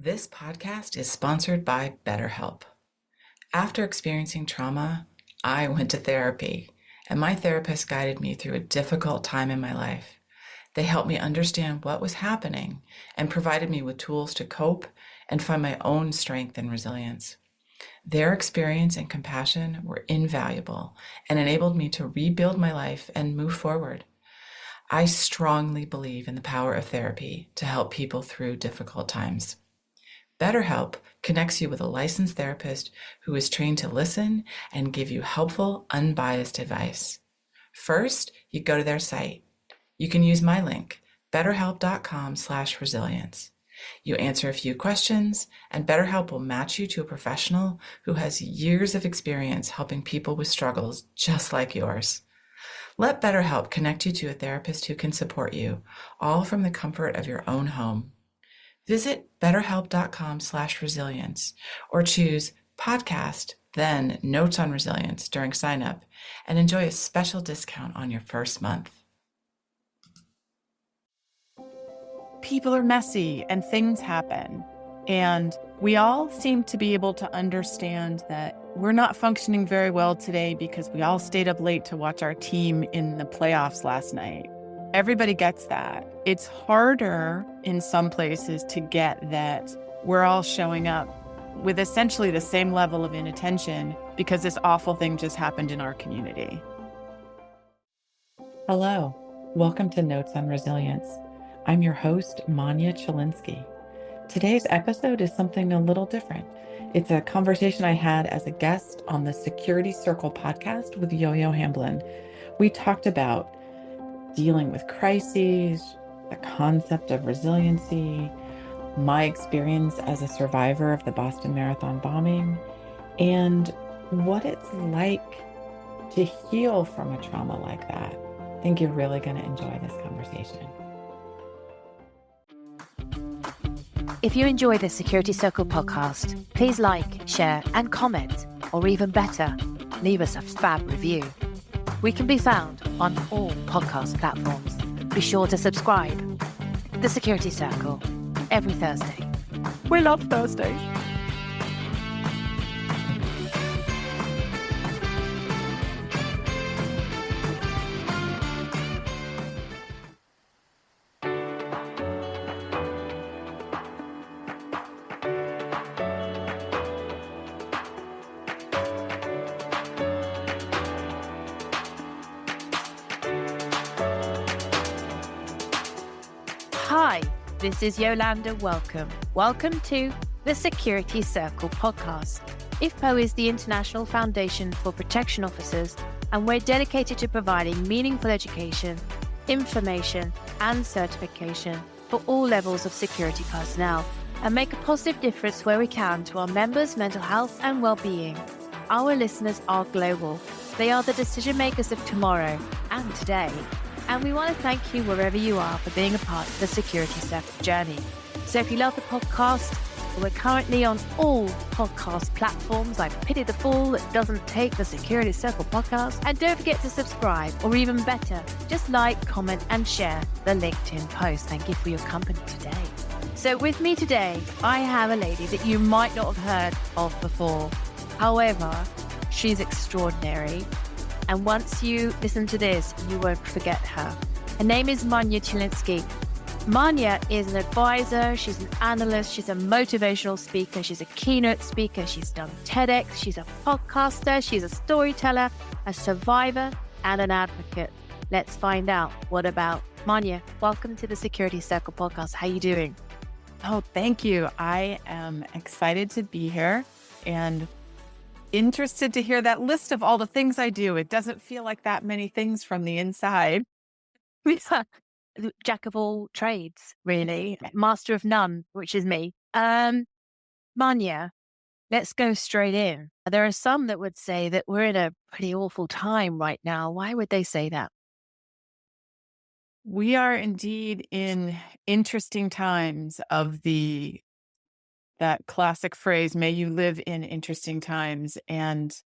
This podcast is sponsored by BetterHelp. After experiencing trauma, I went to therapy, and my therapist guided me through a difficult time in my life. They helped me understand what was happening and provided me with tools to cope and find my own strength and resilience. Their experience and compassion were invaluable and enabled me to rebuild my life and move forward. I strongly believe in the power of therapy to help people through difficult times. BetterHelp connects you with a licensed therapist who is trained to listen and give you helpful, unbiased advice. First, you go to their site. You can use my link, betterhelp.com/resilience. You answer a few questions, and BetterHelp will match you to a professional who has years of experience helping people with struggles just like yours. Let BetterHelp connect you to a therapist who can support you, all from the comfort of your own home. Visit betterhelp.com/resilience or choose podcast, then notes on resilience during sign up and enjoy a special discount on your first month. People are messy and things happen. And we all seem to be able to understand that we're not functioning very well today because we all stayed up late to watch our team in the playoffs last night. Everybody gets that. It's harder in some places to get that we're all showing up with essentially the same level of inattention because this awful thing just happened in our community. Hello, welcome to Notes on Resilience. I'm your host, Manya Chylinski. Today's episode is something a little different. It's a conversation I had as a guest on the Security Circle podcast with Yoyo Hamblin. We talked about dealing with crises, the concept of resiliency, my experience as a survivor of the Boston Marathon bombing, and what it's like to heal from a trauma like that. I think you're really going to enjoy this conversation. If you enjoy the Security Circle podcast, please like, share, and comment, or even better, leave us a fab review. We can be found on all podcast platforms. Be sure to subscribe. The Security Circle, every Thursday. We love Thursdays. Hi, this is Yolanda. Welcome to the Security Circle podcast. IFPO is the International Foundation for Protection Officers, and we're dedicated to providing meaningful education, information, and certification for all levels of security personnel and make a positive difference where we can to our members' mental health and well-being. Our listeners are global. They are the decision makers of tomorrow and today. And we want to thank you wherever you are for being a part of the Security Circle journey. So if you love the podcast, we're currently on all podcast platforms. I pity the fool that doesn't take the Security Circle podcast. And don't forget to subscribe, or even better, just like, comment, and share the LinkedIn post. Thank you for your company today. So with me today, I have a lady that you might not have heard of before. However, she's extraordinary. And once you listen to this, you won't forget her. Her name is Manya Chylinski. Manya is an advisor, she's an analyst, she's a motivational speaker, she's a keynote speaker, she's done TEDx, she's a podcaster, she's a storyteller, a survivor, and an advocate. Let's find out what about Manya. Welcome to the Security Circle podcast. How are you doing? Oh, thank you. I am excited to be here and interested to hear that list of all the things I do. It doesn't feel like that many things from the inside. Jack of all trades, really. Master of none, which is me. Manya, let's go straight in. There are some that would say that we're in a pretty awful time right now. Why would they say that? We are indeed in interesting times of that classic phrase, may you live in interesting times. And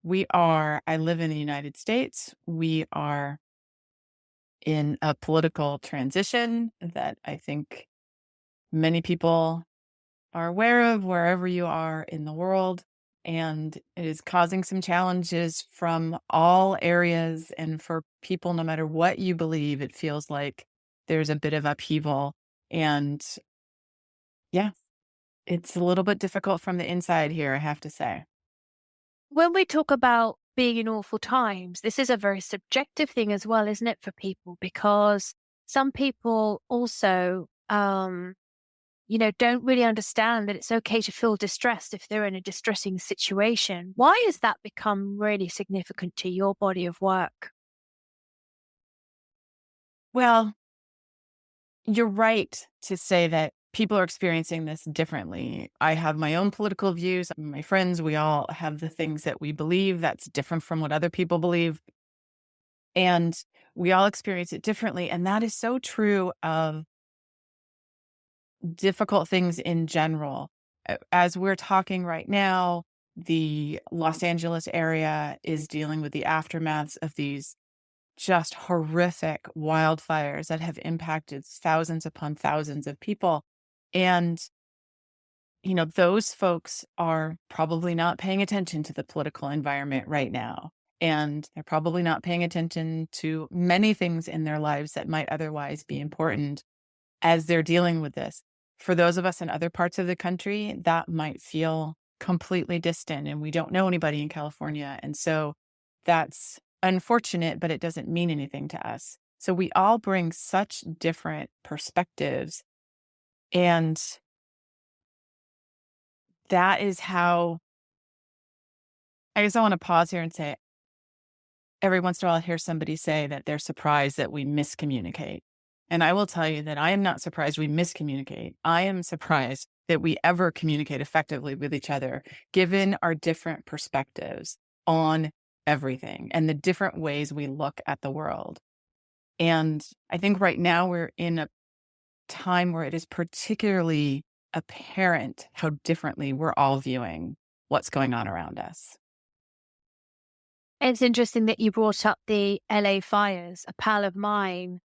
I live in the United States. We are in a political transition that I think many people are aware of wherever you are in the world. And it is causing some challenges from all areas. And for people, no matter what you believe, it feels like there's a bit of upheaval. And yeah, it's a little bit difficult from the inside here, I have to say. When we talk about being in awful times, this is a very subjective thing as well, isn't it, for people? Because some people also, don't really understand that it's okay to feel distressed if they're in a distressing situation. Why has that become really significant to your body of work? Well, you're right to say that people are experiencing this differently. I have my own political views. My friends, we all have the things that we believe that's different from what other people believe. And we all experience it differently. And that is so true of difficult things in general. As we're talking right now, the Los Angeles area is dealing with the aftermaths of these just horrific wildfires that have impacted thousands upon thousands of people. And, those folks are probably not paying attention to the political environment right now. And they're probably not paying attention to many things in their lives that might otherwise be important as they're dealing with this. For those of us in other parts of the country, that might feel completely distant, and we don't know anybody in California. And so that's unfortunate, but it doesn't mean anything to us. So we all bring such different perspectives. And that is how I guess I want to pause here and say, every once in a while, I hear somebody say that they're surprised that we miscommunicate. And I will tell you that I am not surprised we miscommunicate. I am surprised that we ever communicate effectively with each other, given our different perspectives on everything and the different ways we look at the world. And I think right now we're in a time where it is particularly apparent how differently we're all viewing what's going on around us. It's interesting that you brought up the LA fires. A pal of mine,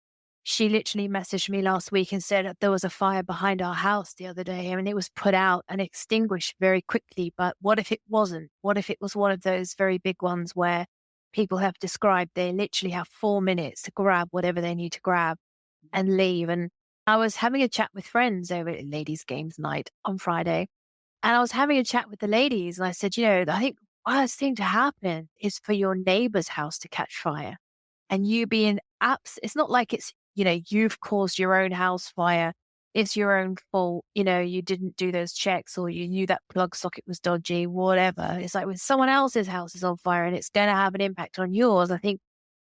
she literally messaged me last week and said that there was a fire behind our house the other day. I mean, it was put out and extinguished very quickly. But what if it wasn't? What if it was one of those very big ones where people have described they literally have 4 minutes to grab whatever they need to grab and leave? And I was having a chat with friends over at ladies' games night on Friday. And I was having a chat with the ladies and I said, I think the worst thing to happen is for your neighbor's house to catch fire and you being it's not like it's, you've caused your own house fire. It's your own fault. You didn't do those checks or you knew that plug socket was dodgy, whatever. It's like when someone else's house is on fire and it's going to have an impact on yours. I think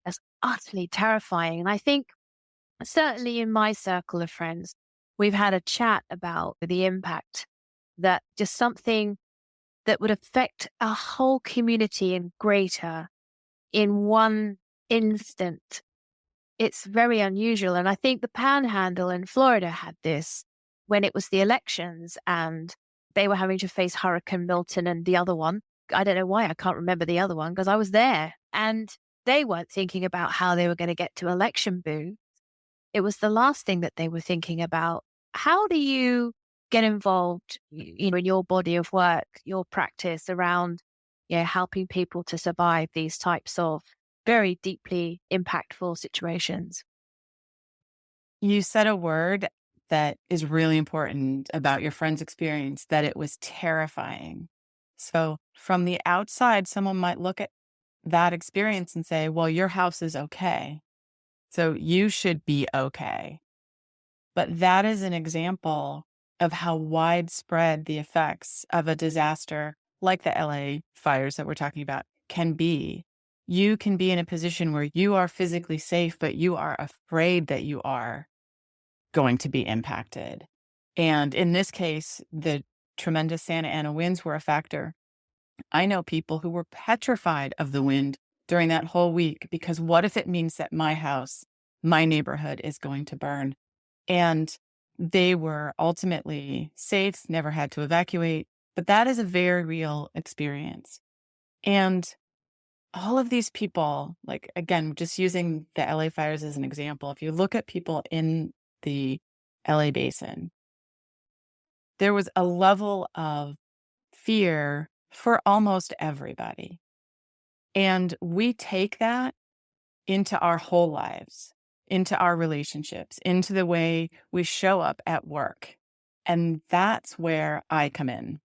that's utterly terrifying. And I think certainly in my circle of friends, we've had a chat about the impact that just something that would affect a whole community and greater in one instant. It's very unusual. And I think the Panhandle in Florida had this when it was the elections and they were having to face Hurricane Milton and the other one. I don't know why I can't remember the other one because I was there and they weren't thinking about how they were going to get to election booths. It was the last thing that they were thinking about. How do you get involved, in your body of work, your practice around, helping people to survive these types of very deeply impactful situations? You said a word that is really important about your friend's experience, that it was terrifying. So from the outside, someone might look at that experience and say, well, your house is okay. So you should be okay. But that is an example of how widespread the effects of a disaster like the LA fires that we're talking about can be. You can be in a position where you are physically safe, but you are afraid that you are going to be impacted. And in this case, the tremendous Santa Ana winds were a factor. I know people who were petrified of the wind during that whole week because what if it means that my house, my neighborhood is going to burn? And they were ultimately safe, never had to evacuate. But that is a very real experience. And all of these people, like, again, just using the LA fires as an example, if you look at people in the LA basin, there was a level of fear for almost everybody. And we take that into our whole lives, into our relationships, into the way we show up at work. And that's where I come in,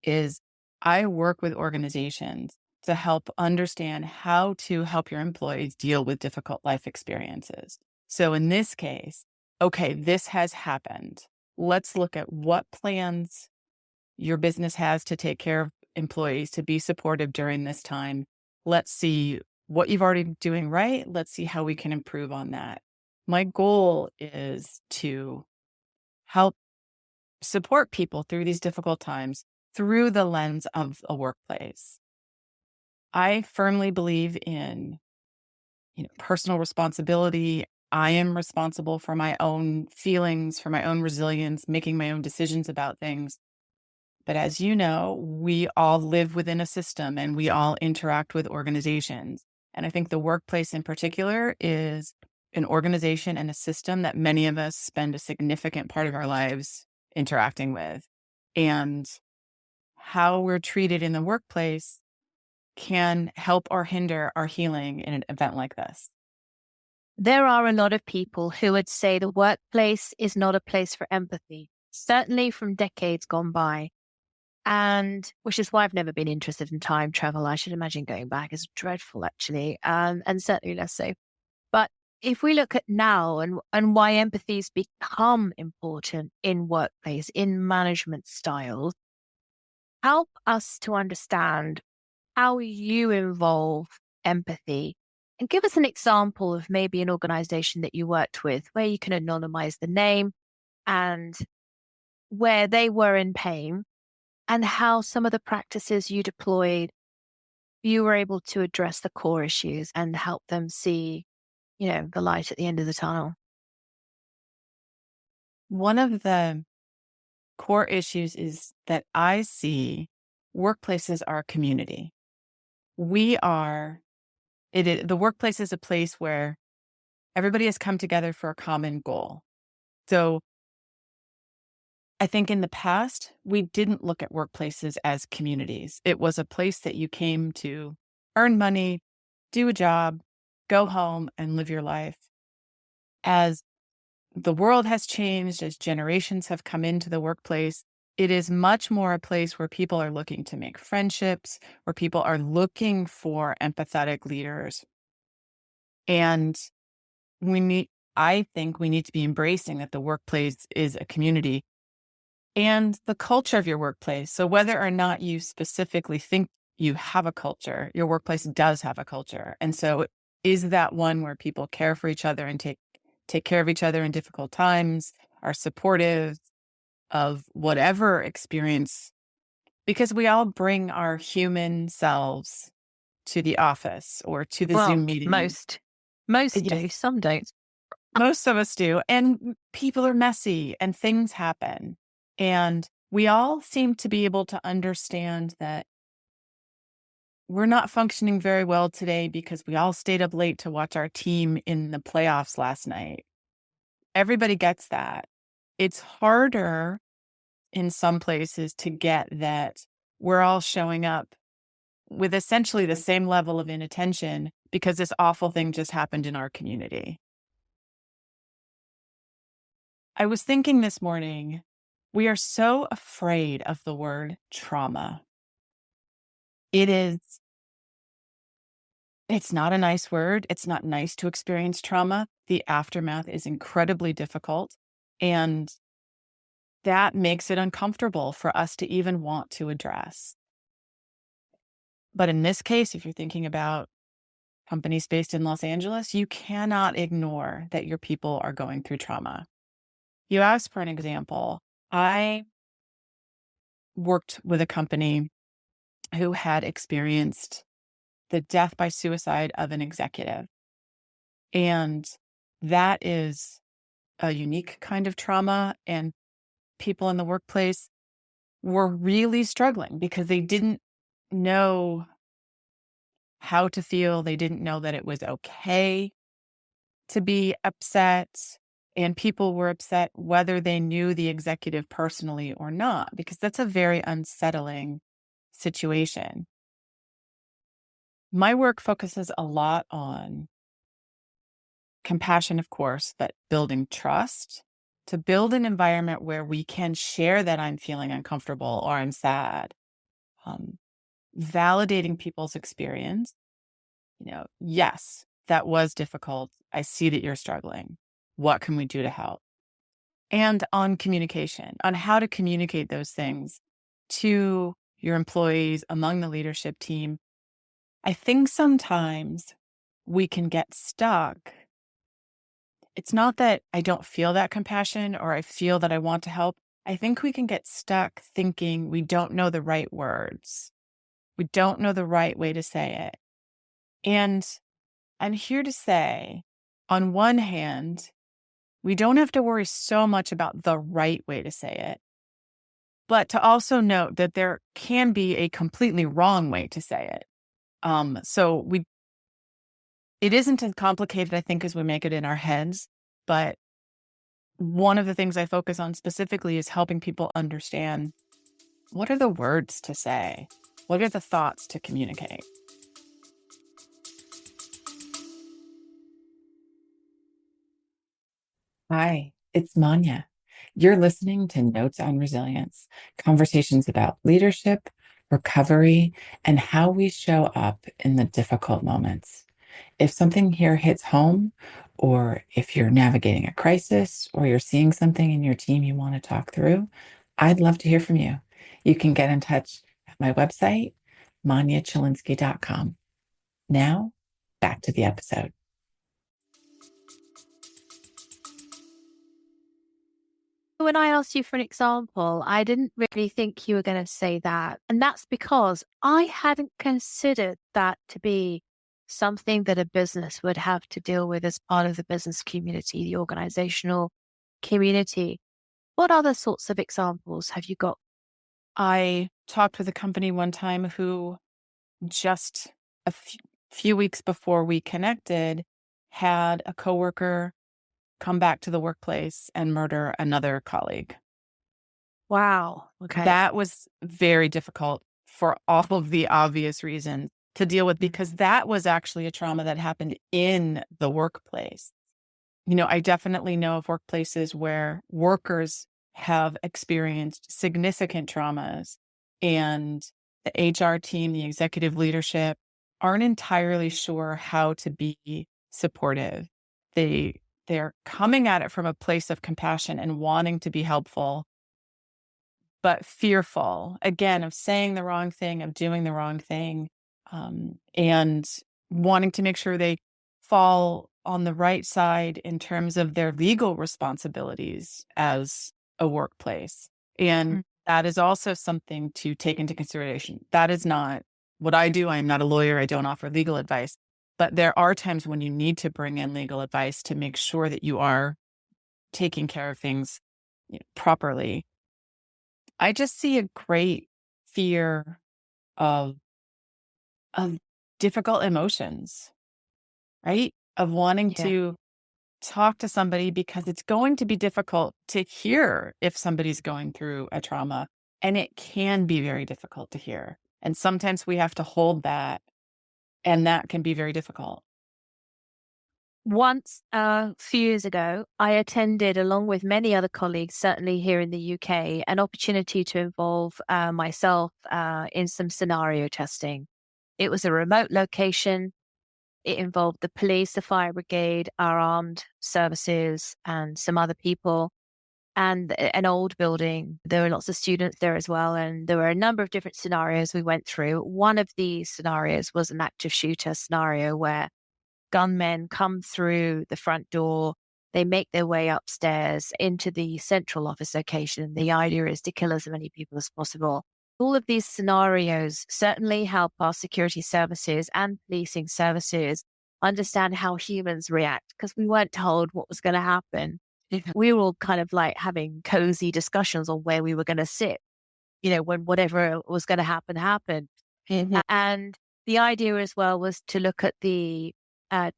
is I work with organizations to help understand how to help your employees deal with difficult life experiences. So in this case, okay, this has happened. Let's look at what plans your business has to take care of employees, to be supportive during this time. Let's see what you've already been doing right. Let's see how we can improve on that. My goal is to help support people through these difficult times through the lens of a workplace. I firmly believe in, personal responsibility. I am responsible for my own feelings, for my own resilience, making my own decisions about things. But as you know, we all live within a system and we all interact with organizations. And I think the workplace in particular is an organization and a system that many of us spend a significant part of our lives interacting with. And how we're treated in the workplace can help or hinder our healing in an event like this. There are a lot of people who would say the workplace is not a place for empathy, certainly from decades gone by. And which is why I've never been interested in time travel. I should imagine going back is dreadful, actually, and certainly less so. But if we look at now and why empathy's become important in workplace, in management styles, help us to understand how you involve empathy. And give us an example of maybe an organization that you worked with where you can anonymize the name and where they were in pain and how some of the practices you deployed, you were able to address the core issues and help them see, the light at the end of the tunnel. One of the core issues is that I see workplaces are a community. The workplace is a place where everybody has come together for a common goal. So I think in the past, we didn't look at workplaces as communities. It was a place that you came to earn money, do a job, go home, and live your life. As the world has changed, as generations have come into the workplace, it is much more a place where people are looking to make friendships, where people are looking for empathetic leaders. And I think we need to be embracing that the workplace is a community and the culture of your workplace. So whether or not you specifically think you have a culture, your workplace does have a culture. And so is that one where people care for each other and take care of each other in difficult times, are supportive of whatever experience, because we all bring our human selves to the office or to the Zoom meeting. Most do, some don't. Most of us do. And people are messy and things happen. And we all seem to be able to understand that we're not functioning very well today because we all stayed up late to watch our team in the playoffs last night. Everybody gets that. It's harder in some places to get that we're all showing up with essentially the same level of inattention because this awful thing just happened in our community. I was thinking this morning, we are so afraid of the word trauma. It's not a nice word. It's not nice to experience trauma. The aftermath is incredibly difficult. And that makes it uncomfortable for us to even want to address. But in this case, if you're thinking about companies based in Los Angeles, you cannot ignore that your people are going through trauma. You asked for an example. I worked with a company who had experienced the death by suicide of an executive. And that is a unique kind of trauma. And people in the workplace were really struggling because they didn't know how to feel. They didn't know that it was okay to be upset. And people were upset whether they knew the executive personally or not, because that's a very unsettling situation. My work focuses a lot on compassion, of course, but building trust to build an environment where we can share that I'm feeling uncomfortable or I'm sad, validating people's experience. Yes, that was difficult. I see that you're struggling. What can we do to help? And on communication, on how to communicate those things to your employees, among the leadership team. I think sometimes we can get stuck. It's not that I don't feel that compassion or I feel that I want to help. I think we can get stuck thinking we don't know the right words. We don't know the right way to say it. And I'm here to say, on one hand, we don't have to worry so much about the right way to say it, but to also note that there can be a completely wrong way to say it. It isn't as complicated, I think, as we make it in our heads, but one of the things I focus on specifically is helping people understand, what are the words to say? What are the thoughts to communicate? Hi, it's Manya. You're listening to Notes on Resilience, conversations about leadership, recovery, and how we show up in the difficult moments. If something here hits home, or if you're navigating a crisis, or you're seeing something in your team you want to talk through, I'd love to hear from you. You can get in touch at my website, manyachylinski.com. Now, back to the episode. When I asked you for an example, I didn't really think you were going to say that. And that's because I hadn't considered that to be something that a business would have to deal with as part of the business community, the organizational community. What other sorts of examples have you got? I talked with a company one time who just a few weeks before we connected had a coworker come back to the workplace and murder another colleague. Wow. Okay. That was very difficult for all of the obvious reasons to deal with, because that was actually a trauma that happened in the workplace. I definitely know of workplaces where workers have experienced significant traumas, and the HR team, the executive leadership aren't entirely sure how to be supportive. They're coming at it from a place of compassion and wanting to be helpful, but fearful, again, of saying the wrong thing, of doing the wrong thing, and wanting to make sure they fall on the right side in terms of their legal responsibilities as a workplace. And that is also something to take into consideration. That is not what I do. I am not a lawyer. I don't offer legal advice. But there are times when you need to bring in legal advice to make sure that you are taking care of things properly. I just see a great fear of difficult emotions, right? Of wanting to talk to somebody, because it's going to be difficult to hear if somebody's going through a trauma, and it can be very difficult to hear. And sometimes we have to hold that, and that can be very difficult. Once, a few years ago, I attended, along with many other colleagues, certainly here in the UK, an opportunity to involve myself in some scenario testing. It was a remote location. It involved the police, the fire brigade, our armed services, and some other people, and an old building. There were lots of students there as well. And there were a number of different scenarios we went through. One of these scenarios was an active shooter scenario where gunmen come through the front door. They make their way upstairs into the central office location. The idea is to kill as many people as possible. All of these scenarios certainly help our security services and policing services understand how humans react, because we weren't told what was going to happen. We were all kind of like having cozy discussions on where we were going to sit, when whatever was going to happen happened. And the idea as well was to look at the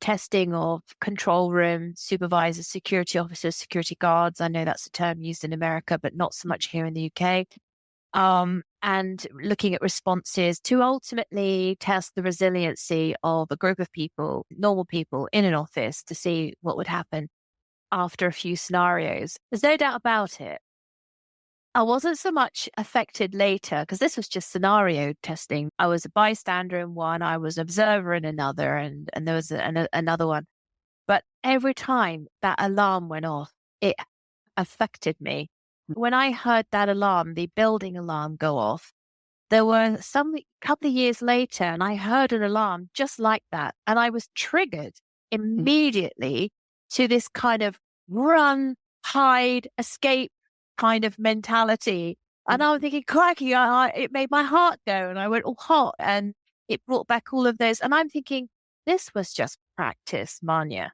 testing of control room supervisors, security officers, security guards. I know that's a term used in America, but not so much here in the UK. And looking at responses to ultimately test the resiliency of a group of people, normal people in an office, to see what would happen after a few scenarios. There's no doubt about it. I wasn't so much affected later because this was just scenario testing. I was a bystander in one, I was an observer in another, and there was another one. But every time that alarm went off, it affected me. When I heard that alarm, the building alarm go off, there were some couple of years later, and I heard an alarm just like that. And I was triggered immediately to this kind of run, hide, escape kind of mentality. And I was thinking, crikey, it made my heart go, and I went all hot, and it brought back all of those. And I'm thinking, this was just practice, Manya.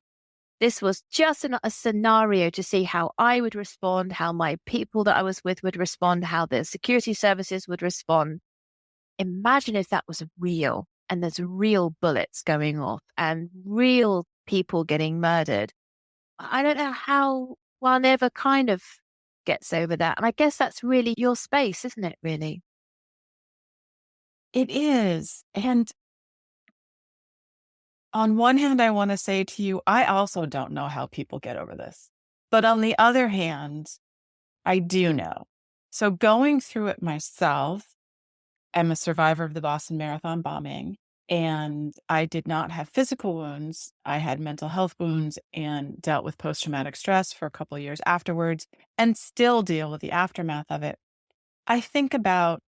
This was just a scenario to see how I would respond, how my people that I was with would respond, how the security services would respond. Imagine if that was real and there's real bullets going off and real people getting murdered. I don't know how one ever kind of gets over that. And I guess that's really your space, isn't it, really? It is. And on one hand, I want to say to you, I also don't know how people get over this. But on the other hand, I do know. So going through it myself, I'm a survivor of the Boston Marathon bombing, and I did not have physical wounds. I had mental health wounds and dealt with post-traumatic stress for a couple of years afterwards and still deal with the aftermath of it. I think about,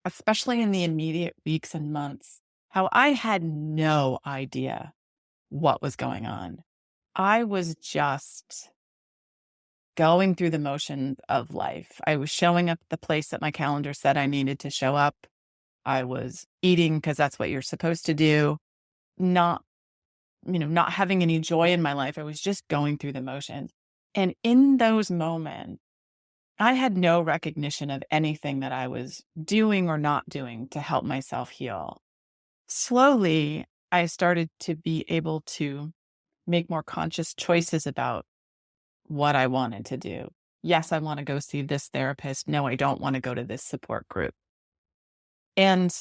especially in the immediate weeks and months, how I had no idea what was going on. I was just going through the motions of life. I was showing up at the place that my calendar said I needed to show up. I was eating because that's what you're supposed to do. Not having any joy in my life. I was just going through the motions. And in those moments, I had no recognition of anything that I was doing or not doing to help myself heal. Slowly, I started to be able to make more conscious choices about what I wanted to do. Yes, I want to go see this therapist. No, I don't want to go to this support group. And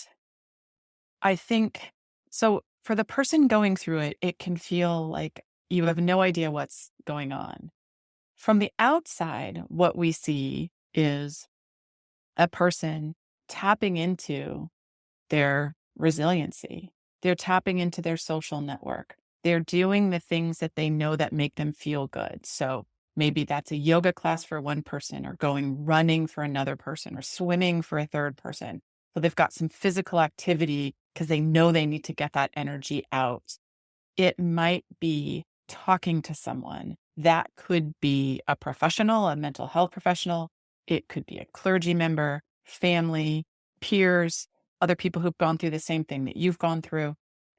I think, so for the person going through it, it can feel like you have no idea what's going on. From the outside, what we see is a person tapping into their resiliency. They're tapping into their social network. They're doing the things that they know that make them feel good. So maybe that's a yoga class for one person, or going running for another person, or swimming for a third person. So they've got some physical activity because they know they need to get that energy out. It might be talking to someone. That could be a professional, a mental health professional. It could be a clergy member, family, peers, other people who've gone through the same thing that you've gone through.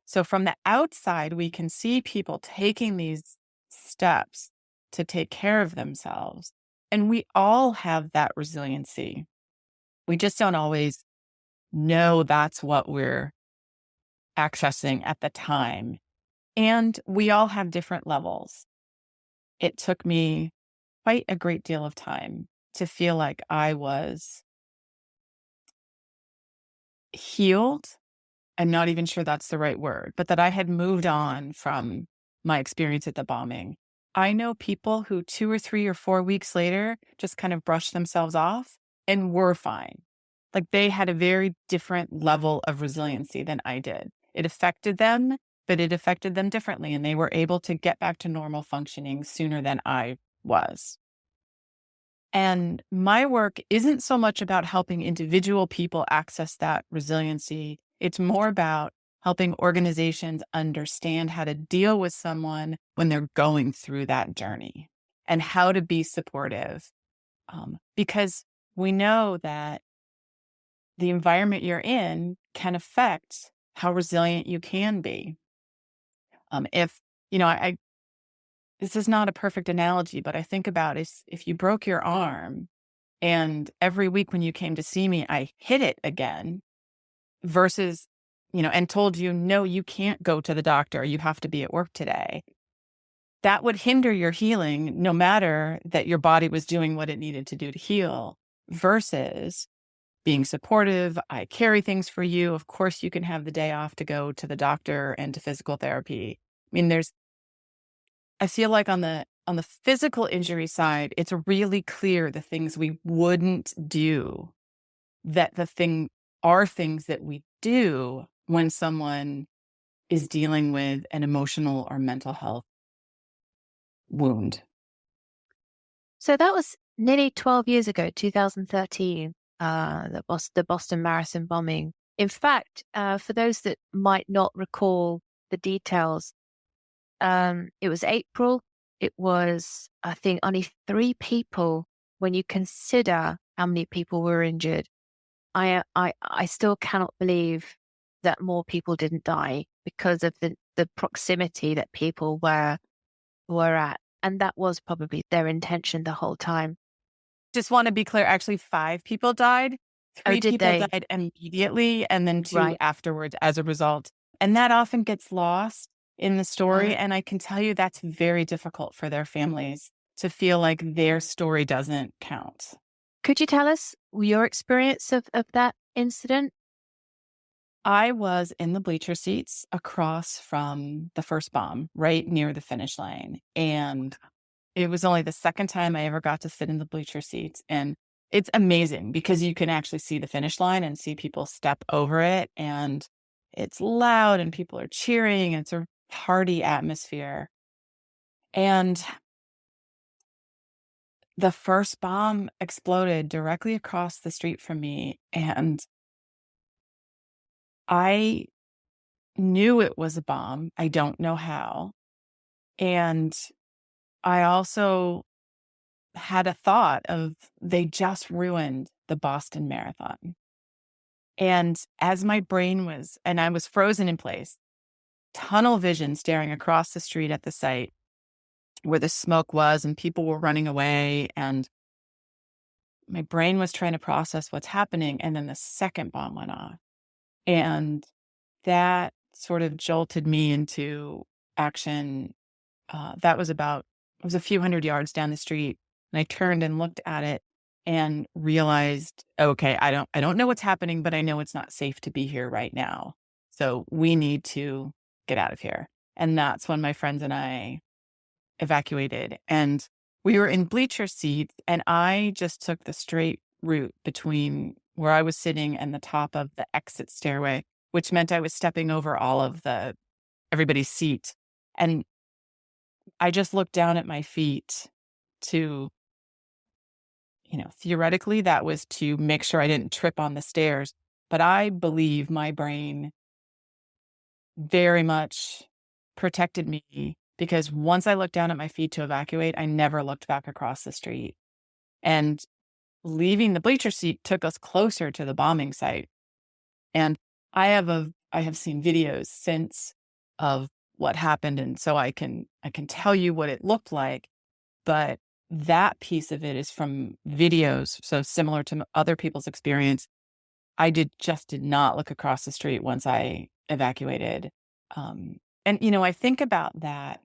So from the outside, we can see people taking these steps to take care of themselves. And we all have that resiliency. We just don't always know that's what we're accessing at the time. And we all have different levels. It took me quite a great deal of time to feel like I was healed. I'm not even sure that's the right word, but that I had moved on from my experience at the bombing. I know people who 2 or 3 or 4 weeks later just kind of brushed themselves off and were fine. Like they had a very different level of resiliency than I did. It affected them, but it affected them differently, and they were able to get back to normal functioning sooner than I was. And my work isn't so much about helping individual people access that resiliency. It's more about helping organizations understand how to deal with someone when they're going through that journey and how to be supportive. Because we know that the environment you're in can affect how resilient you can be. This is not a perfect analogy, but I think about is if you broke your arm and every week when you came to see me, I hit it again versus and told you, no, you can't go to the doctor, you have to be at work today, that would hinder your healing, no matter that your body was doing what it needed to do to heal, versus being supportive. I carry things for you. Of course, you can have the day off to go to the doctor and to physical therapy. I mean, I feel like on the physical injury side, it's really clear the things we wouldn't do, that are things that we do when someone is dealing with an emotional or mental health wound. So that was nearly 12 years ago, 2013, the Boston Marathon bombing. In fact, for those that might not recall the details, it was April. It was, I think, only 3 people when you consider how many people were injured. I still cannot believe that more people didn't die because of the proximity that people were at. And that was probably their intention the whole time. Just want to be clear, actually 5 people died. 3 did people they? died immediately, and then 2 Right. afterwards as a result. And that often gets lost in the story. And I can tell you that's very difficult for their families to feel like their story doesn't count. Could you tell us your experience of that incident? I was in the bleacher seats across from the first bomb, right near the finish line. And it was only the second time I ever got to sit in the bleacher seats. And it's amazing because you can actually see the finish line and see people step over it. And it's loud and people are cheering. And it's a party atmosphere. And the first bomb exploded directly across the street from me. And I knew it was a bomb. I don't know how. And I also had a thought of, they just ruined the Boston Marathon. And as my brain was, and I was frozen in place, tunnel vision staring across the street at the site where the smoke was and people were running away. And my brain was trying to process what's happening. And then the second bomb went off. And that sort of jolted me into action. It was a few hundred yards down the street. And I turned and looked at it and realized, okay, I don't know what's happening, but I know it's not safe to be here right now. So we need to get out of here. And that's when my friends and I evacuated. And we were in bleacher seats, and I just took the straight route between where I was sitting and the top of the exit stairway, which meant I was stepping over all of everybody's seat. And I just looked down at my feet to, theoretically that was to make sure I didn't trip on the stairs. But I believe my brain very much protected me, because once I looked down at my feet to evacuate, I never looked back across the street. And leaving the bleacher seat took us closer to the bombing site. And I have seen videos since of what happened, and so I can tell you what it looked like. But that piece of it is from videos, so similar to other people's experience. I did not look across the street once I evacuated. And I think about that.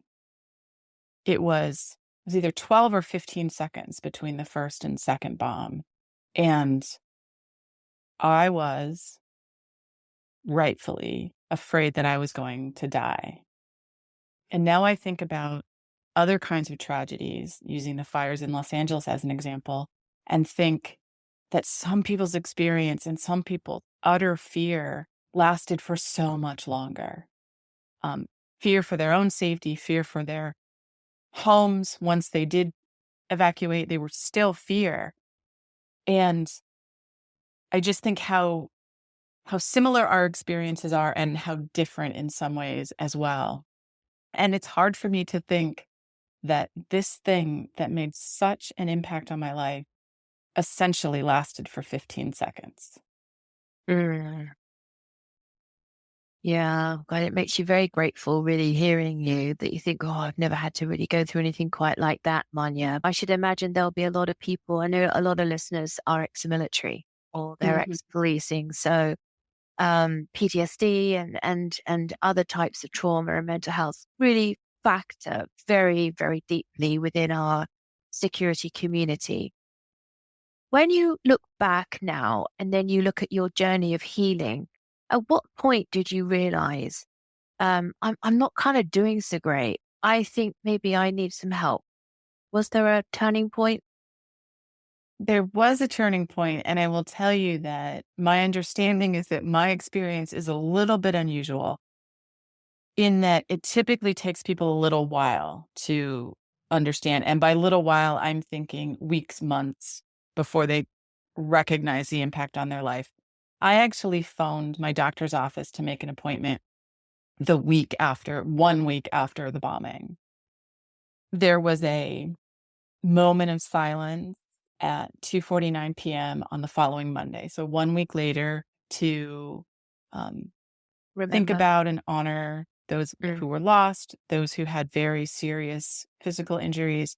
It was either 12 or 15 seconds between the first and second bomb, and I was rightfully afraid that I was going to die. And now I think about other kinds of tragedies, using the fires in Los Angeles as an example, and think that some people's experience and some people's utter fear lasted for so much longer. Fear for their own safety, fear for their homes. Once they did evacuate, they were still fear. And I just think how similar our experiences are and how different in some ways as well. And it's hard for me to think that this thing that made such an impact on my life essentially lasted for 15 seconds. Yeah, God, it makes you very grateful, really, hearing you, that you think, oh, I've never had to really go through anything quite like that, Manya. I should imagine there'll be a lot of people, I know a lot of listeners are ex-military or they're ex-policing. So PTSD and other types of trauma and mental health really factor very, very deeply within our security community. When you look back now and then you look at your journey of healing, at what point did you realize, I'm not kind of doing so great? I think maybe I need some help. Was there a turning point? There was a turning point, and I will tell you that my understanding is that my experience is a little bit unusual in that it typically takes people a little while to understand. And by little while, I'm thinking weeks, months before they recognize the impact on their life. I actually phoned my doctor's office to make an appointment the week after, 1 week after the bombing. There was a moment of silence at 2:49 p.m. on the following Monday. So 1 week later to think Remember? about and honor those who were lost, those who had very serious physical injuries.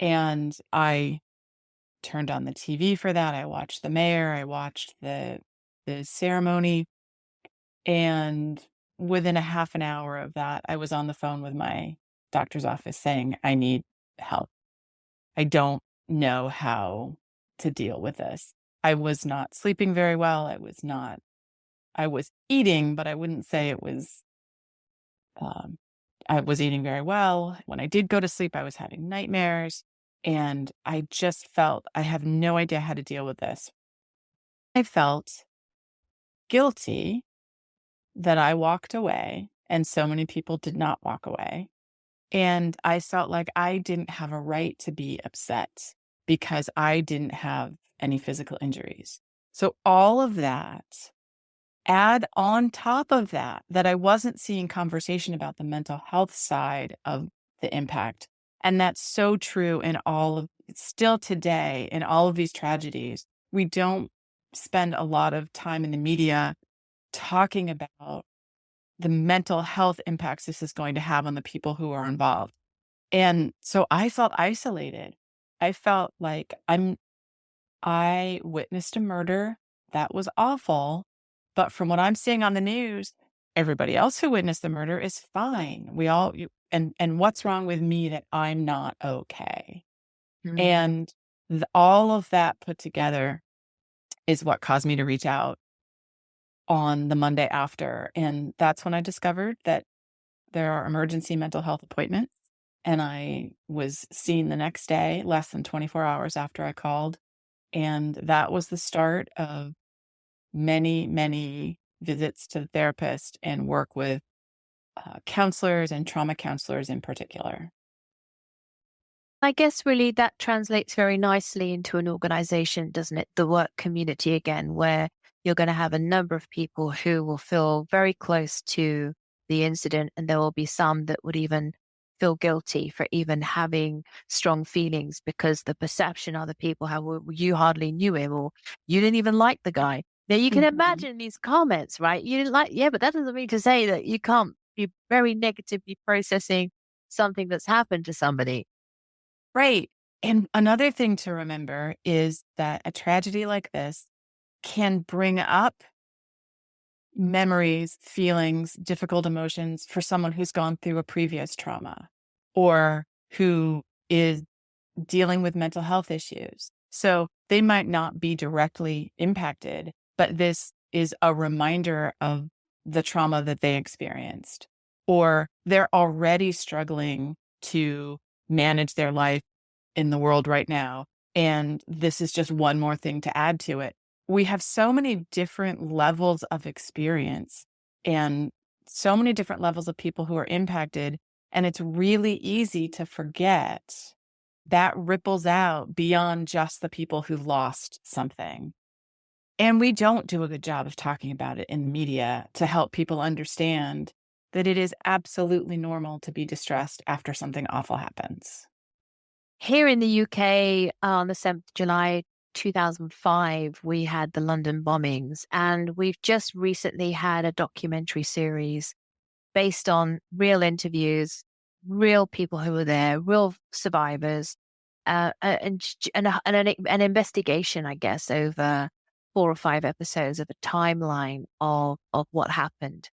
And I turned on the TV for that. I watched the mayor, I watched the ceremony. And within a half an hour of that, I was on the phone with my doctor's office saying, I need help. I don't know how to deal with this. I was not sleeping very well. I was eating, but I wouldn't say it was, I was eating very well. When I did go to sleep, I was having nightmares. And I just felt I have no idea how to deal with this. I felt guilty that I walked away and so many people did not walk away. And I felt like I didn't have a right to be upset because I didn't have any physical injuries. So all of that, add on top of that, that I wasn't seeing conversation about the mental health side of the impact. And that's so true in still today, in all of these tragedies. We don't spend a lot of time in the media talking about the mental health impacts this is going to have on the people who are involved. And so I felt isolated. I felt like I witnessed a murder. That was awful. But from what I'm seeing on the news, everybody else who witnessed the murder is fine. And what's wrong with me that I'm not okay? And all of that put together is what caused me to reach out on the Monday after. And that's when I discovered that there are emergency mental health appointments. And I was seen the next day, less than 24 hours after I called. And that was the start of many, many visits to the therapist and work with counselors and trauma counselors in particular. I guess really that translates very nicely into an organization, doesn't it? The work community again, where you're going to have a number of people who will feel very close to the incident, and there will be some that would even feel guilty for even having strong feelings because the perception other people have, well, you hardly knew him or you didn't even like the guy. Now you can imagine these comments, right? You didn't like, yeah, but that doesn't mean to say that you can't be very negatively processing something that's happened to somebody. Right. And another thing to remember is that a tragedy like this can bring up memories, feelings, difficult emotions for someone who's gone through a previous trauma or who is dealing with mental health issues. So they might not be directly impacted, but this is a reminder of the trauma that they experienced, or they're already struggling to manage their life in the world right now. And this is just one more thing to add to it. We have so many different levels of experience and so many different levels of people who are impacted. And it's really easy to forget that ripples out beyond just the people who lost something. And we don't do a good job of talking about it in the media to help people understand that it is absolutely normal to be distressed after something awful happens. Here in the UK, on the 7th of July 2005, we had the London bombings, and we've just recently had a documentary series based on real interviews, real people who were there, real survivors, and an investigation, I guess, over 4 or 5 episodes of a timeline of what happened.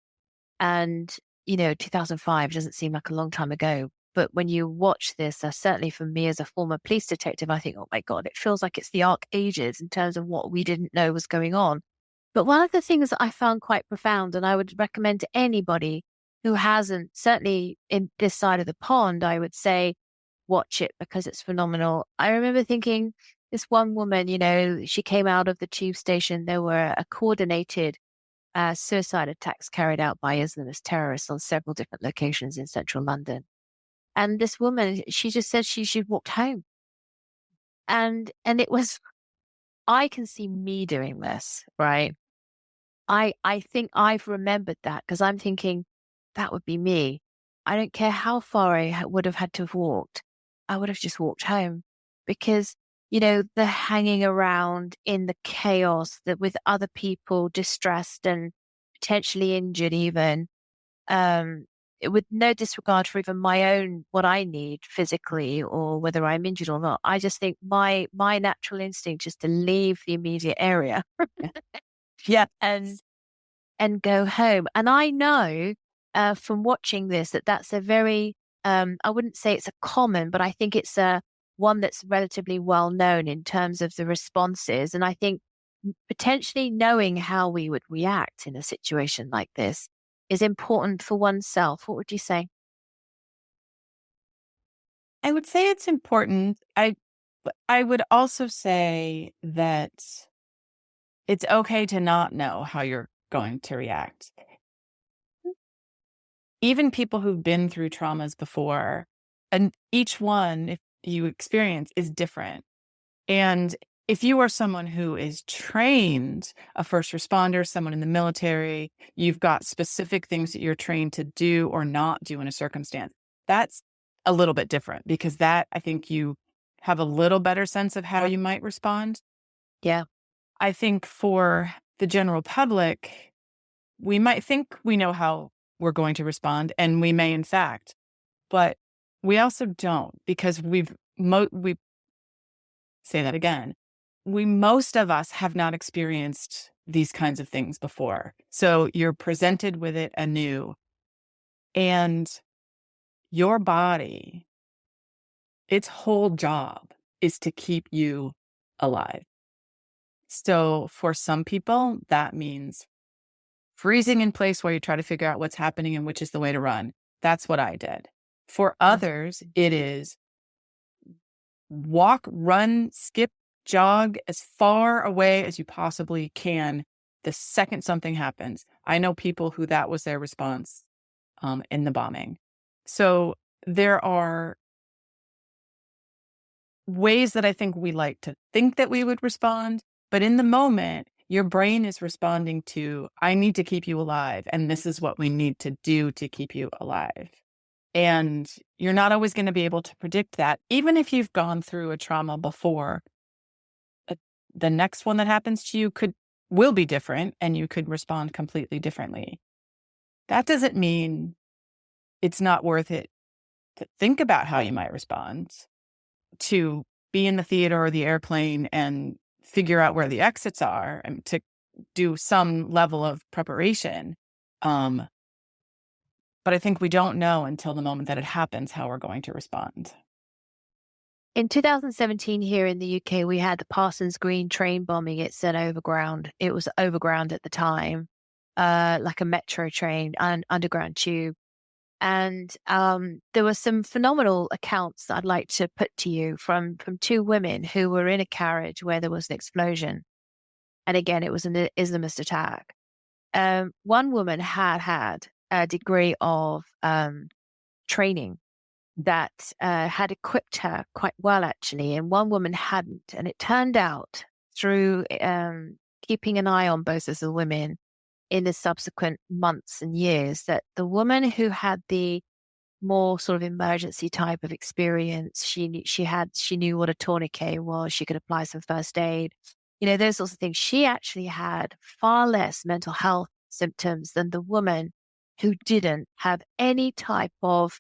And, 2005 doesn't seem like a long time ago. But when you watch this, certainly for me as a former police detective, I think, oh my God, it feels like it's the Arc Ages in terms of what we didn't know was going on. But one of the things that I found quite profound, and I would recommend to anybody who hasn't, certainly in this side of the pond, I would say, watch it because it's phenomenal. I remember thinking this one woman, she came out of the tube station. There were a coordinated suicide attacks carried out by Islamist terrorists on several different locations in central London. And this woman, she just said she walked home. And it was, I can see me doing this, right? I think I've remembered that because I'm thinking that would be me. I don't care how far I would have had to have walked. I would have just walked home because, the hanging around in the chaos that with other people distressed and potentially injured even, with no disregard for even my own, what I need physically or whether I'm injured or not. I just think my natural instinct is to leave the immediate area. Yeah. And go home. And I know from watching this that's a very, I wouldn't say it's a common, but I think it's a one that's relatively well known in terms of the responses. And I think potentially knowing how we would react in a situation like this is important for oneself. What would you say? I would say it's important. I would also say that it's okay to not know how you're going to react. Even people who've been through traumas before, and each one, if you experience, is different. And if you are someone who is trained, a first responder, someone in the military, you've got specific things that you're trained to do or not do in a circumstance. That's a little bit different because that, I think you have a little better sense of how you might respond. Yeah. I think for the general public, we might think we know how we're going to respond, and we may in fact, but we also don't because we say that again. Most of us have not experienced these kinds of things before. So you're presented with it anew, and your body, its whole job is to keep you alive. So for some people, that means freezing in place while you try to figure out what's happening and which is the way to run. That's what I did. For others, it is walk, run, skip, jog as far away as you possibly can the second something happens. I know people who that was their response in the bombing. So there are ways that I think we like to think that we would respond, but in the moment, your brain is responding to, I need to keep you alive, and this is what we need to do to keep you alive. And you're not always going to be able to predict that. Even if you've gone through a trauma before, the next one that happens to you will be different, and you could respond completely differently. That doesn't mean it's not worth it to think about how you might respond, to be in the theater or the airplane and figure out where the exits are, and to do some level of preparation. But I think we don't know until the moment that it happens how we're going to respond. In 2017 here in the UK, we had the Parsons Green train bombing. It said overground. It was overground at the time, like a metro train and underground tube. And there were some phenomenal accounts that I'd like to put to you from two women who were in a carriage where there was an explosion. And again, it was an Islamist attack. One woman had a degree of training that had equipped her quite well, actually, and one woman hadn't. And it turned out through keeping an eye on both of the women in the subsequent months and years that the woman who had the more sort of emergency type of experience, she knew what a tourniquet was. She could apply some first aid, those sorts of things. She actually had far less mental health symptoms than the woman who didn't have any type of,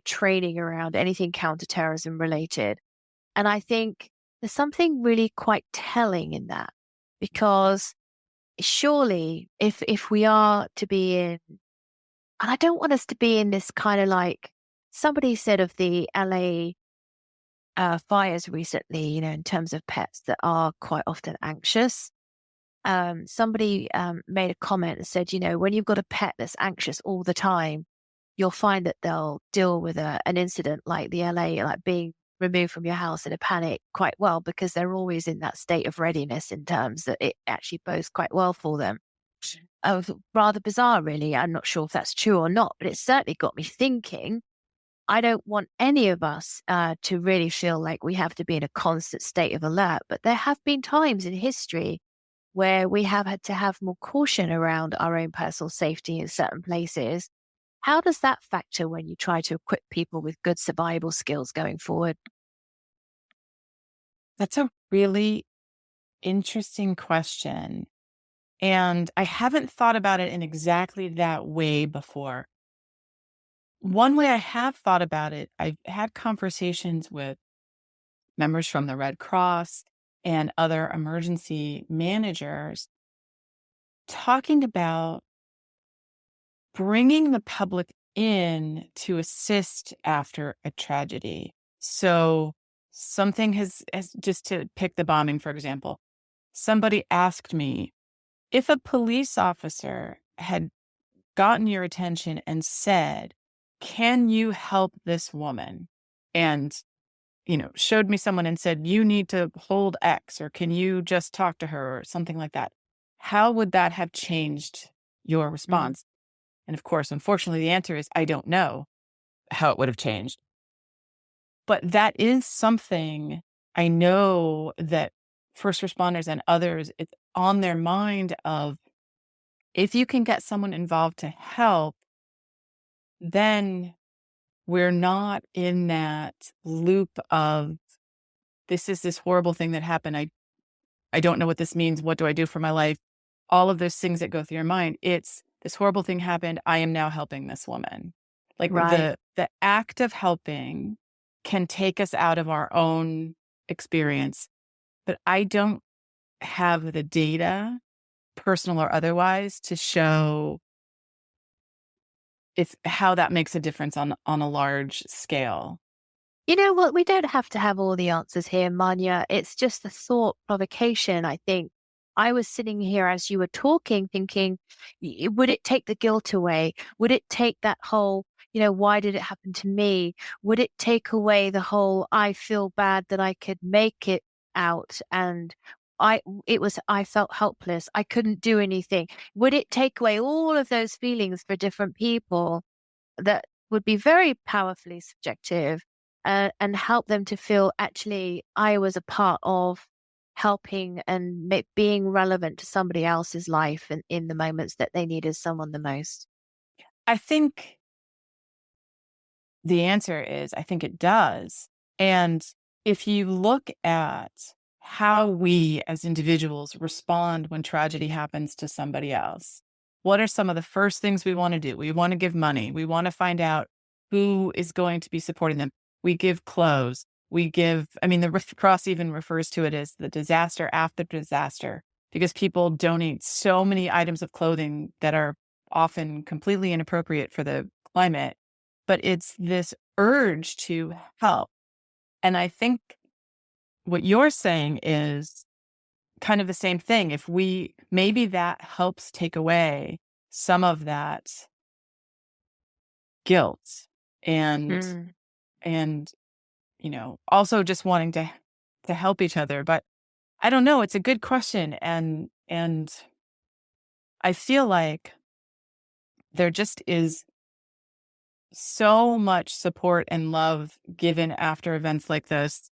training around anything counterterrorism related. And I think there's something really quite telling in that. because surely if we are to be in, and I don't want us to be in this kind of like, somebody said of the LA fires recently, in terms of pets that are quite often anxious. Somebody made a comment and said, when you've got a pet that's anxious all the time, you'll find that they'll deal with an incident like the LA, like being removed from your house in a panic quite well, because they're always in that state of readiness in terms that it actually bodes quite well for them. Rather bizarre, really. I'm not sure if that's true or not, but it certainly got me thinking. I don't want any of us to really feel like we have to be in a constant state of alert, but there have been times in history where we have had to have more caution around our own personal safety in certain places. How does that factor when you try to equip people with good survival skills going forward? That's a really interesting question. And I haven't thought about it in exactly that way before. One way I have thought about it, I've had conversations with members from the Red Cross and other emergency managers talking about bringing the public in to assist after a tragedy. So something has just to pick the bombing, for example, somebody asked me if a police officer had gotten your attention and said, "Can you help this woman?" And, showed me someone and said, "You need to hold X," or "Can you just talk to her?" or something like that. How would that have changed your Mm. response? And of course, unfortunately, the answer is I don't know how it would have changed. But that is something I know that first responders and others, it's on their mind of, if you can get someone involved to help, then we're not in that loop of, this is this horrible thing that happened. I don't know what this means. What do I do for my life? All of those things that go through your mind. It's, this horrible thing happened. I am now helping this woman. Like Right. the act of helping can take us out of our own experience. But I don't have the data, personal or otherwise, to show if how that makes a difference on a large scale. You know what? We don't have to have all the answers here, Manya. It's just a thought provocation, I think. I was sitting here as you were talking, thinking, would it take the guilt away? Would it take that whole, why did it happen to me? Would it take away the whole, I feel bad that I could make it out and I felt helpless. I couldn't do anything. Would it take away all of those feelings for different people that would be very powerfully subjective, and help them to feel, actually, I was a part of helping and being relevant to somebody else's life and in the moments that they needed someone the most? I think the answer is, I think it does. And if you look at how we as individuals respond when tragedy happens to somebody else, what are some of the first things we want to do? We want to give money. We want to find out who is going to be supporting them. We give clothes. The Red Cross even refers to it as the disaster after disaster, because people donate so many items of clothing that are often completely inappropriate for the climate. But it's this urge to help. And I think what you're saying is kind of the same thing. If maybe that helps take away some of that guilt and, Mm. and, also just wanting to help each other. But I don't know. It's a good question. And I feel like there just is so much support and love given after events like this.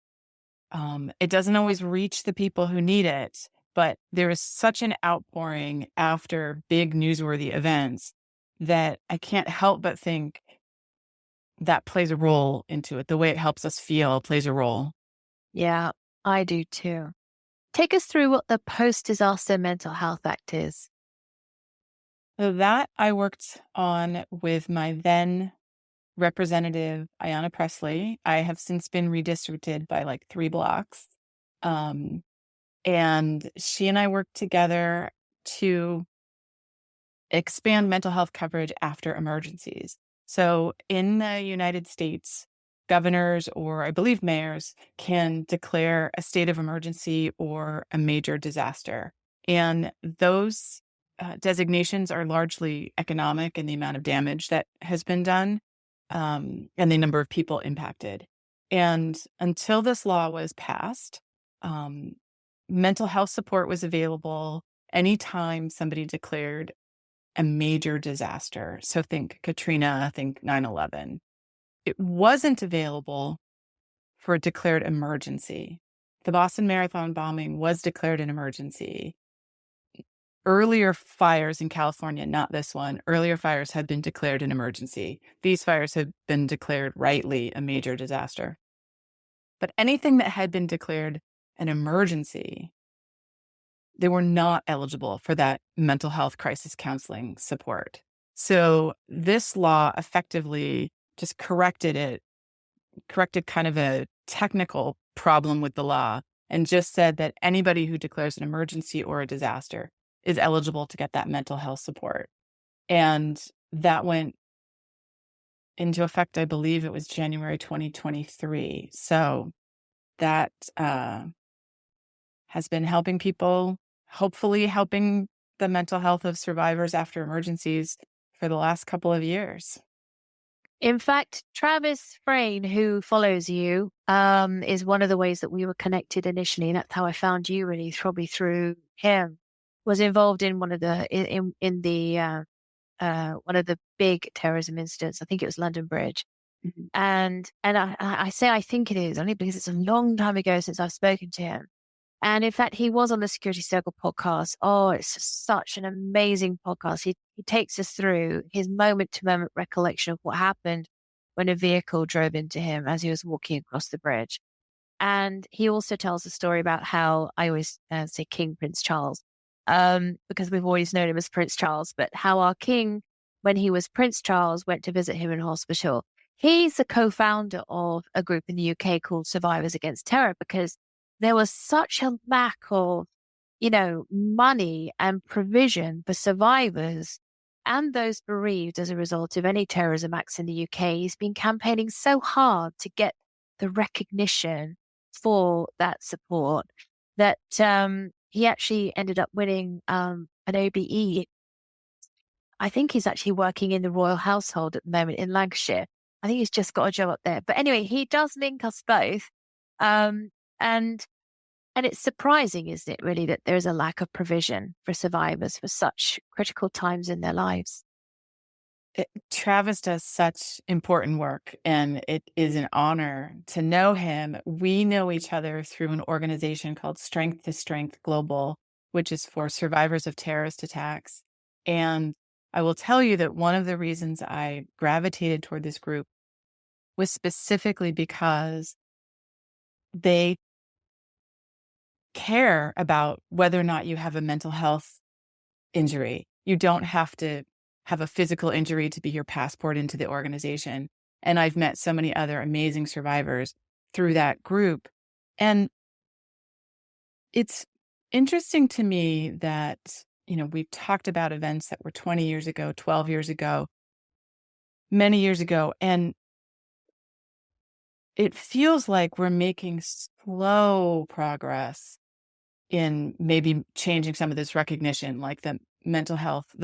It doesn't always reach the people who need it, but there is such an outpouring after big newsworthy events that I can't help but think that plays a role into it. The way it helps us feel plays a role. Yeah, I do too. Take us through what the post-disaster mental health act is. So that I worked on with my then Representative Ayanna Pressley. I have since been redistricted by like 3 blocks. Um, And she and I worked together to expand mental health coverage after emergencies. So in the United States, governors or I believe mayors can declare a state of emergency or a major disaster. And those designations are largely economic in the amount of damage that has been done and the number of people impacted. And until this law was passed, mental health support was available anytime somebody declared a major disaster. So think Katrina, think 9/11. It wasn't available for a declared emergency. The Boston Marathon bombing was declared an emergency. Earlier fires in California, not this one, earlier fires had been declared an emergency. These fires had been declared rightly a major disaster. But anything that had been declared an emergency, they were not eligible for that mental health crisis counseling support. So this law effectively just corrected kind of a technical problem with the law and just said that anybody who declares an emergency or a disaster is eligible to get that mental health support. And that went into effect, I believe it was January 2023. So that has been helping people, hopefully helping the mental health of survivors after emergencies for the last couple of years. In fact, Travis Frayne, who follows you, is one of the ways that we were connected initially. And that's how I found you, really, probably through him. Was involved in one of the one of the big terrorism incidents. I think it was London Bridge. Mhm. And I say I think it is only because it's a long time ago since I've spoken to him. And in fact, he was on the Security Circle podcast. Oh, it's just such an amazing podcast. He takes us through his moment-to-moment recollection of what happened when a vehicle drove into him as he was walking across the bridge. And he also tells a story about how, I always say King Prince Charles, because we've always known him as Prince Charles, but how our king, when he was Prince Charles, went to visit him in hospital. He's the co-founder of a group in the UK called Survivors Against Terror, because there was such a lack of, money and provision for survivors and those bereaved as a result of any terrorism acts in the UK. He's been campaigning so hard to get the recognition for that support that he actually ended up winning an OBE. I think he's actually working in the royal household at the moment in Lancashire. I think he's just got a job up there. But anyway, he does link us both. And it's surprising, isn't it, really, that there's a lack of provision for survivors for such critical times in their lives. Travis does such important work, and it is an honor to know him. We know each other through an organization called Strength to Strength Global, which is for survivors of terrorist attacks. And I will tell you that one of the reasons I gravitated toward this group was specifically because they care about whether or not you have a mental health injury. You don't have to have a physical injury to be your passport into the organization. And I've met so many other amazing survivors through that group. And it's interesting to me that, we've talked about events that were 20 years ago, 12 years ago, many years ago, and it feels like we're making slow progress in maybe changing some of this recognition, like the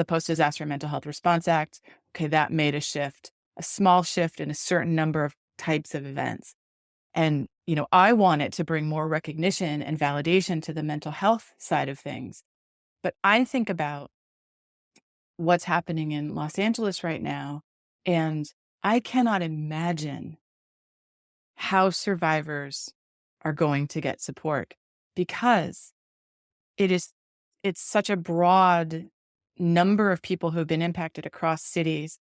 Post-Disaster Mental Health Response Act. Okay, that made a shift, a small shift in a certain number of types of events. And, I want it to bring more recognition and validation to the mental health side of things. But I think about what's happening in Los Angeles right now, and I cannot imagine how survivors are going to get support, because it's such a broad number of people who've been impacted across cities.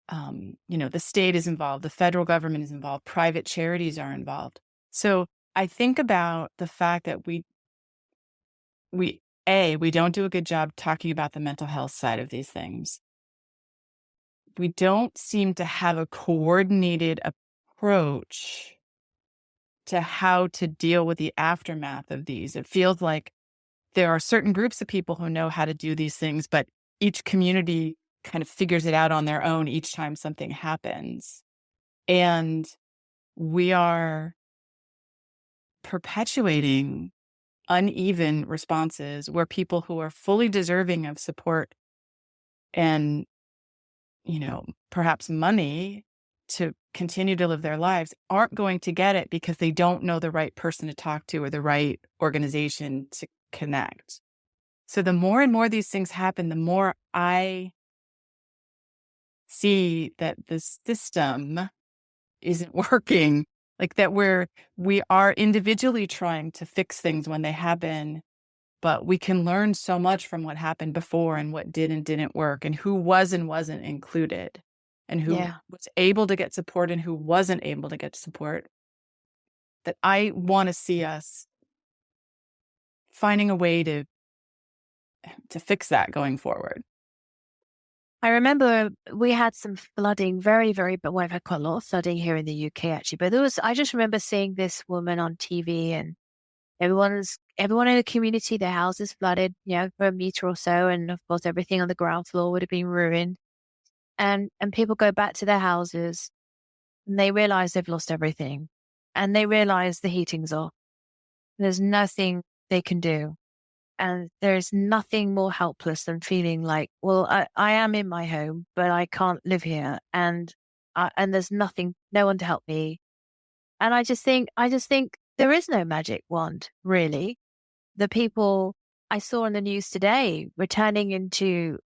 The state is involved, the federal government is involved, private charities are involved. So I think about the fact that we don't do a good job talking about the mental health side of these things. We don't seem to have a coordinated approach to how to deal with the aftermath of these. It feels like there are certain groups of people who know how to do these things, but each community kind of figures it out on their own each time something happens. And we are perpetuating uneven responses where people who are fully deserving of support and, perhaps money to continue to live their lives aren't going to get it because they don't know the right person to talk to or the right organization to connect. So the more and more these things happen, the more I see that the system isn't working, like that we are individually trying to fix things when they happen, but we can learn so much from what happened before and what did and didn't work and who was and wasn't included and who Yeah. was able to get support and who wasn't able to get support, that I want to see us finding a way to fix that going forward. I remember we had some flooding, very, very, but we've had quite a lot of flooding here in the UK actually. But I just remember seeing this woman on TV and everyone in the community, their houses flooded, for a meter or so. And of course, everything on the ground floor would have been ruined. And people go back to their houses and they realize they've lost everything. And they realize the heating's off. There's nothing they can do. And there's nothing more helpless than feeling like, well, I am in my home, but I can't live here. And there's no one to help me. And I just think there is no magic wand, really. The people I saw on the news today returning into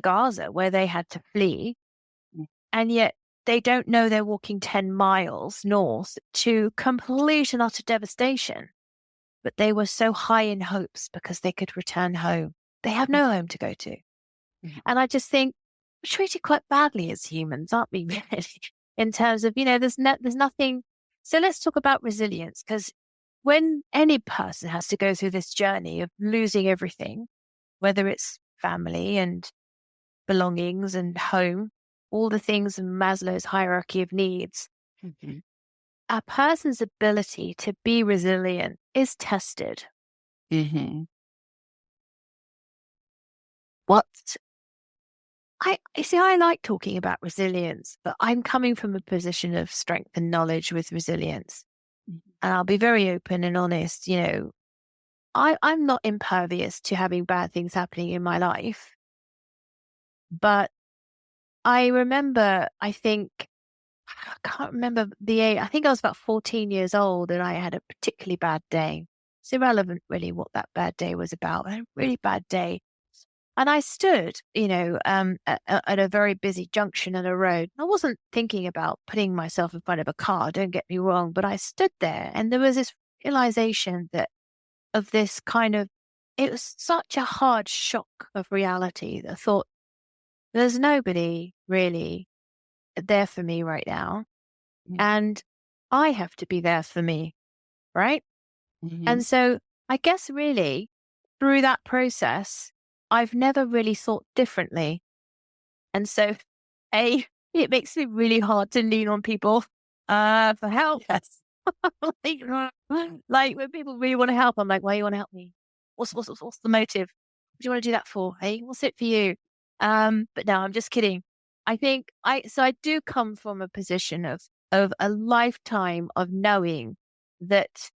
Gaza where they had to flee, and yet they don't know they're walking 10 miles north to complete and utter devastation. But they were so high in hopes because they could return home. They have no home to go to. And I just think we're treated quite badly as humans, aren't we, really? In terms of, there's nothing. So let's talk about resilience, because when any person has to go through this journey of losing everything, whether it's family and belongings and home, all the things in Maslow's hierarchy of needs, a person's ability to be resilient is tested. What I like talking about resilience, but I'm coming from a position of strength and knowledge with resilience. And I'll be very open and honest, I'm not impervious to having bad things happening in my life. But I remember, I can't remember the age. I think I was about 14 years old and I had a particularly bad day. It's irrelevant really what that bad day was about. I had a really bad day. And I stood, at a very busy junction on a road. I wasn't thinking about putting myself in front of a car, don't get me wrong, but I stood there and there was this realization of this kind of, it was such a hard shock of reality that I thought, there's nobody really there for me right now. And I have to be there for me, right? And so I guess really through that process, I've never really thought differently. And so, it makes it really hard to lean on people for help. Yes. Like when people really want to help, I'm like, why do you want to help me? What's the motive? What do you want to do that for? Hey, what's it for you? But no, I'm just kidding. I think I do come from a position of a lifetime of knowing that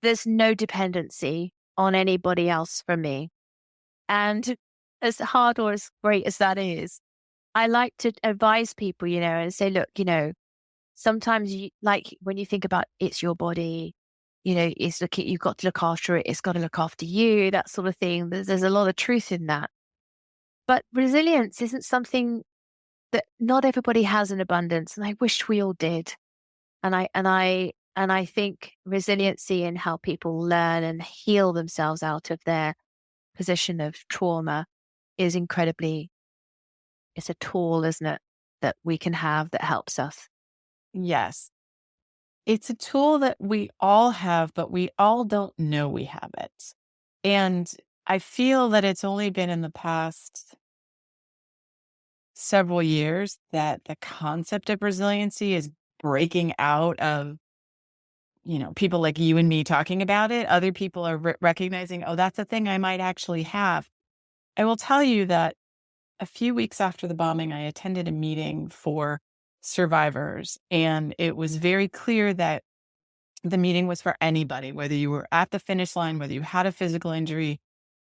there's no dependency on anybody else from me. And as hard or as great as that is, I like to advise people, and say, look, sometimes like when you think about it's your body, you've got to look after it. It's got to look after you, that sort of thing. There's a lot of truth in that. But resilience isn't something that not everybody has in abundance. And I wish we all did. And I think resiliency and how people learn and heal themselves out of their position of trauma is it's a tool, isn't it, that we can have that helps us. Yes. It's a tool that we all have, but we all don't know we have it. And I feel that it's only been in the past several years that the concept of resiliency is breaking out of people like you and me talking about it. Other people are recognizing, oh, that's a thing I might actually have. I will tell you that a few weeks after the bombing, I attended a meeting for survivors, and it was very clear that the meeting was for anybody, whether you were at the finish line, whether you had a physical injury,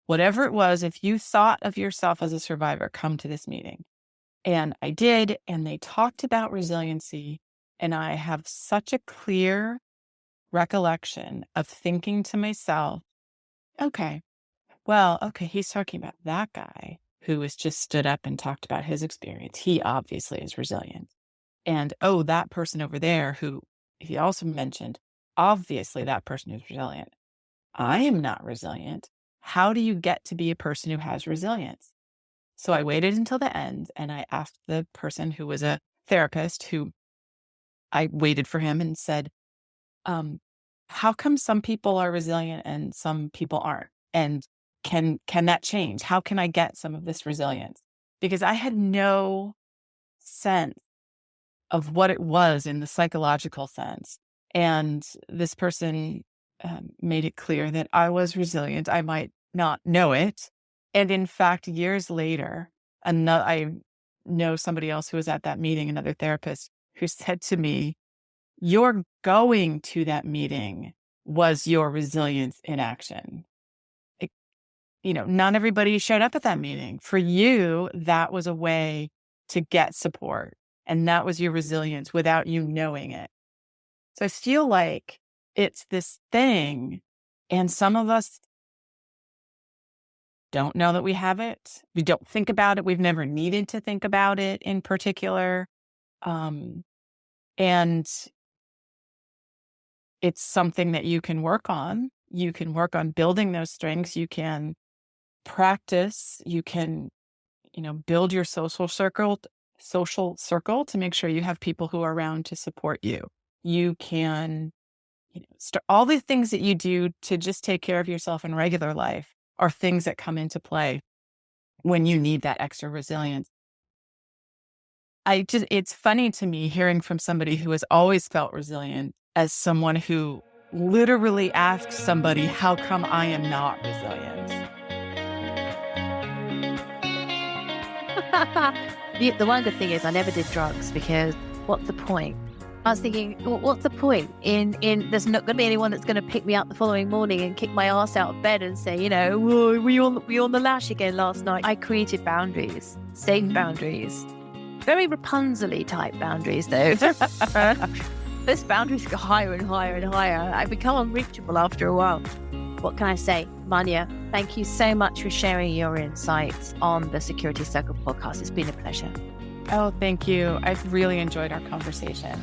whatever it was. If you thought of yourself as a survivor, come to this meeting. And I did, and they talked about resiliency, and I have such a clear recollection of thinking to myself, okay, he's talking about that guy who was just stood up and talked about his experience. He obviously is resilient. And that person over there who he also mentioned, obviously that person is resilient. I am not resilient. How do you get to be a person who has resilience? So I waited until the end, and I asked the person who was a therapist, who I waited for him, and said, how come some people are resilient and some people aren't? And can that change? How can I get some of this resilience? Because I had no sense of what it was in the psychological sense. And this person made it clear that I was resilient. I might not know it. And in fact, years later, I know somebody else who was at that meeting, another therapist, who said to me, your going to that meeting was your resilience in action. Not everybody showed up at that meeting. For you, that was a way to get support. And that was your resilience without you knowing it. So I feel like it's this thing, and some of us don't know that we have it. We don't think about it. We've never needed to think about it in particular. And it's something that you can work on. You can work on building those strengths. You can practice. You can, build your social circle to make sure you have people who are around to support you. You can, start all the things that you do to just take care of yourself in regular life are things that come into play when you need that extra resilience. It's funny to me hearing from somebody who has always felt resilient as someone who literally asks somebody, how come I am not resilient? The one good thing is I never did drugs, because what's the point? I was thinking, what's the point in there's not going to be anyone that's going to pick me up the following morning and kick my ass out of bed and say, were you on the lash again last night? I created boundaries, safe boundaries, very Rapunzel-y type boundaries though. Those boundaries go higher and higher and higher. I become unreachable after a while. What can I say? Manya, thank you so much for sharing your insights on the Security Circle podcast. It's been a pleasure. Oh, thank you. I've really enjoyed our conversation.